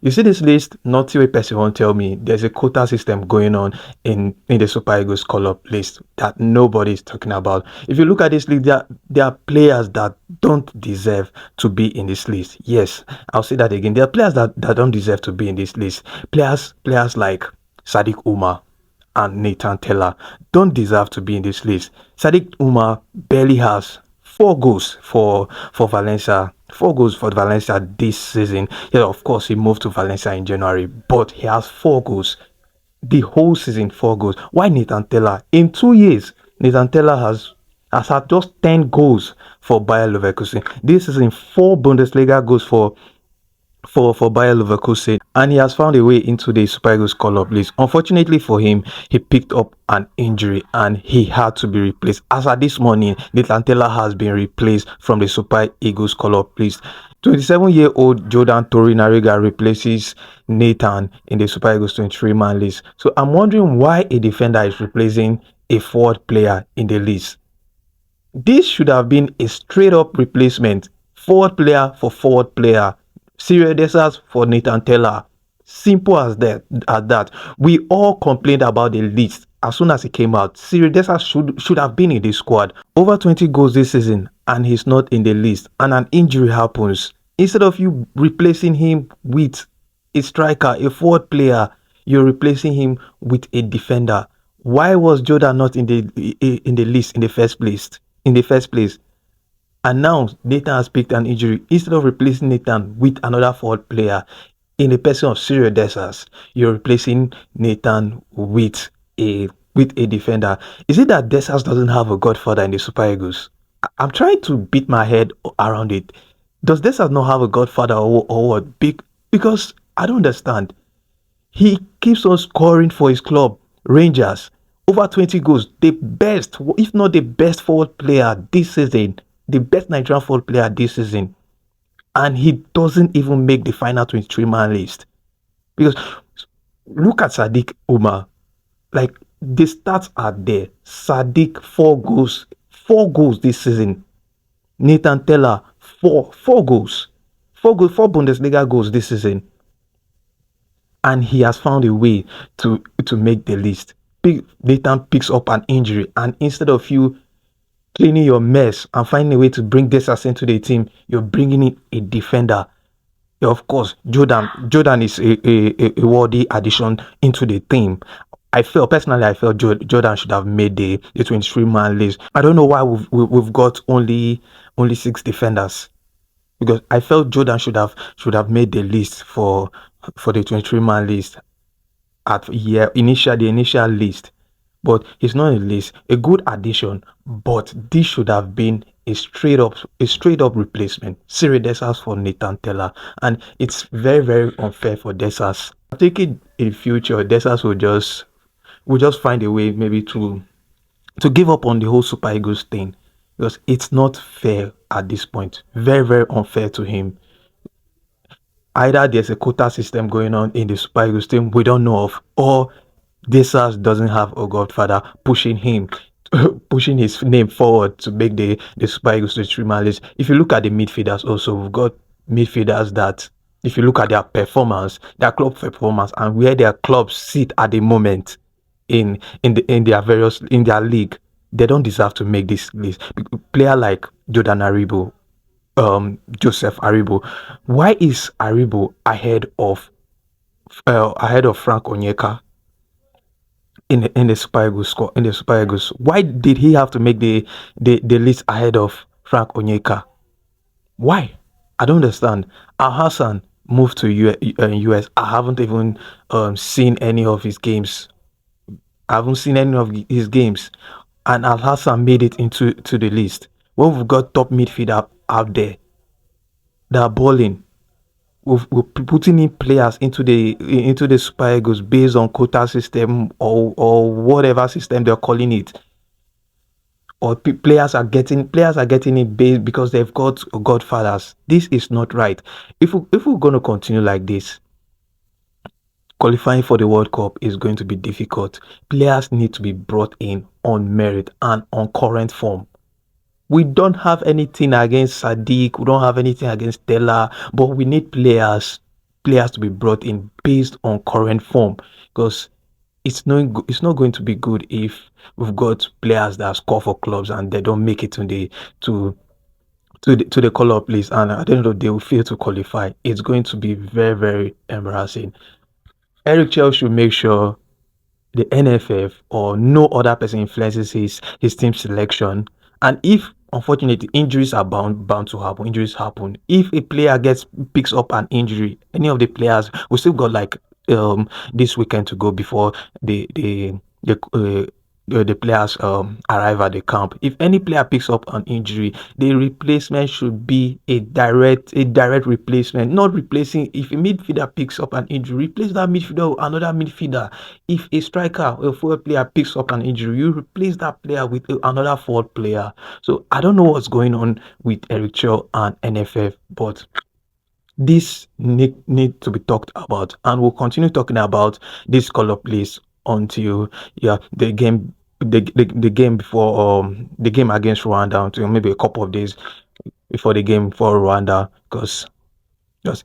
You see this list, not a person won't tell me there's a quota system going on in the Super Eagles call-up list that nobody is talking about. If you look at this list, there are players that don't deserve to be in this list. Yes, I'll say that again. There are players that don't deserve to be in this list. Players like Sadiq Umar and Nathan Tella don't deserve to be in this list. Sadiq Umar barely has 4 goals for Valencia. 4 goals for Valencia this season. Yeah, of course, he moved to Valencia in January, but he has 4 goals. The whole season, 4 goals. Why Nathan Tella? In 2 years, Nathan Tella has had just 10 goals for Bayer Leverkusen. This season, 4 Bundesliga goals for Bayer Leverkusen, and he has found a way into the Super Eagles call-up list. Unfortunately for him, he picked up an injury and he had to be replaced. As at this morning, Nathan Tella has been replaced from the Super Eagles call-up list. 27-year-old Jordan TORUNARIGHA replaces Nathan in the Super Eagles 23-man list. So I'm wondering why a defender is replacing a forward player in the list. This should have been a straight-up replacement. Forward player for forward player. Cyriel Dessers for Nathan Tella. Simple as that. We all complained about the list as soon as it came out. Cyriel Dessers should have been in the squad. Over 20 goals this season and he's not in the list, and an injury happens. Instead of you replacing him with a striker, a forward player, you're replacing him with a defender. Why was Jordan not in the list in the first place? And now Nathan has picked an injury. Instead of replacing Nathan with another forward player in the person of Cyriel Dessers, you're replacing Nathan with a defender. Is it that Dessers doesn't have a godfather in the Super Eagles? I'm trying to beat my head around it. Does Dessers not have a godfather or what? Because I don't understand. He keeps on scoring for his club, Rangers. Over 20 goals. The best, if not the best forward player this season. The best Nigerian forward player this season, and he doesn't even make the final 23-man list. Because look at Sadiq Umar, like the stats are there. Sadiq 4 goals this season. Nathan Tella 4 goals, 4 Bundesliga goals this season, and he has found a way to make the list. Nathan picks up an injury, and instead of you cleaning your mess and finding a way to bring Dessers into the team, you're bringing in a defender. Of course, Jordan is a worthy addition into the team. Personally, I felt Jordan should have made the 23-man list. I don't know why we've got only 6 defenders, because I felt Jordan should have made the list for the 23-man list at the initial list. But he's not in the list. A good addition, but this should have been a straight up replacement. Cyriel Dessers for Nathan Tella, and it's very, very unfair for Dessers. I think in future Dessers will just find a way maybe to give up on the whole Super Eagles thing, because it's not fair at this point. Very, very unfair to him. Either there's a quota system going on in the Super Eagles team we don't know of, or Dessers doesn't have a godfather pushing his name forward to make the Super Eagles 23-man list. If you look at the midfielders also, we've got midfielders that, if you look at their performance, their club performance, and where their clubs sit at the moment in their league, they don't deserve to make this list. Player like Jordan Aribo, Joseph Aribo. Why is Aribo ahead of Frank Onyeka in the Super Eagles squad? In the Super Eagles, why did he have to make the list ahead of Frank Onyeka? Why? I don't understand. ALHASSAN moved to US. I haven't even seen any of his games. And ALHASSAN made it into the list. When we've got top midfielder out there that are balling, we're putting in players into the Super Eagles based on quota system or whatever system they're calling it. Or players are getting it based because they've got godfathers. This is not right. If we're going to continue like this, qualifying for the World Cup is going to be difficult. Players need to be brought in on merit and on current form. We don't have anything against Sadiq. We don't have anything against Tella, but we need players players to be brought in based on current form, because it's not going to be good if we've got players that score for clubs and they don't make it to the call-up list, and at the end of the day, they will fail to qualify. It's going to be very, very embarrassing. Eric Chelle should make sure the NFF or no other person influences his team selection. And if unfortunately injuries are bound to happen, injuries happen. If a player picks up an injury, any of the players, we still got like this weekend to go before the players arrive at the camp. If any player picks up an injury, the replacement should be a direct replacement, not replacing. If a midfielder picks up an injury, replace that midfielder with another midfielder. If a striker or a forward player picks up an injury, you replace that player with another forward player. So I don't know what's going on with Eric Chelle and NFF, but this need to be talked about, and we'll continue talking about this call-up list until the game before the game against Rwanda, until maybe a couple of days before the game for Rwanda, because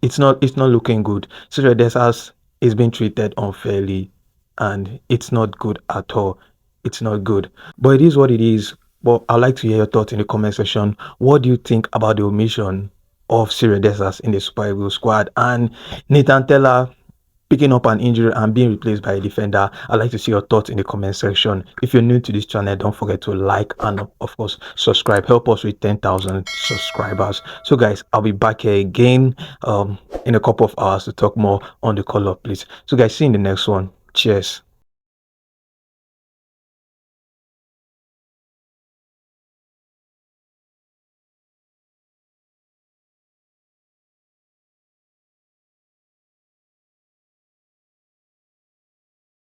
it's not looking good. Cyriel Dessers is being treated unfairly, and it's not good at all. It's not good, but it is what it is. But I'd like to hear your thoughts in the comment section. What do you think about the omission of Cyriel Dessers in the Super Eagles squad, and Tella picking up an injury and being replaced by a defender? I'd like to see your thoughts in the comment section. If you're new to this channel, don't forget to like and of course subscribe. Help us with 10,000 subscribers. So guys, I'll be back here again in a couple of hours to talk more on the call-up list. So guys, see you in the next one. Cheers.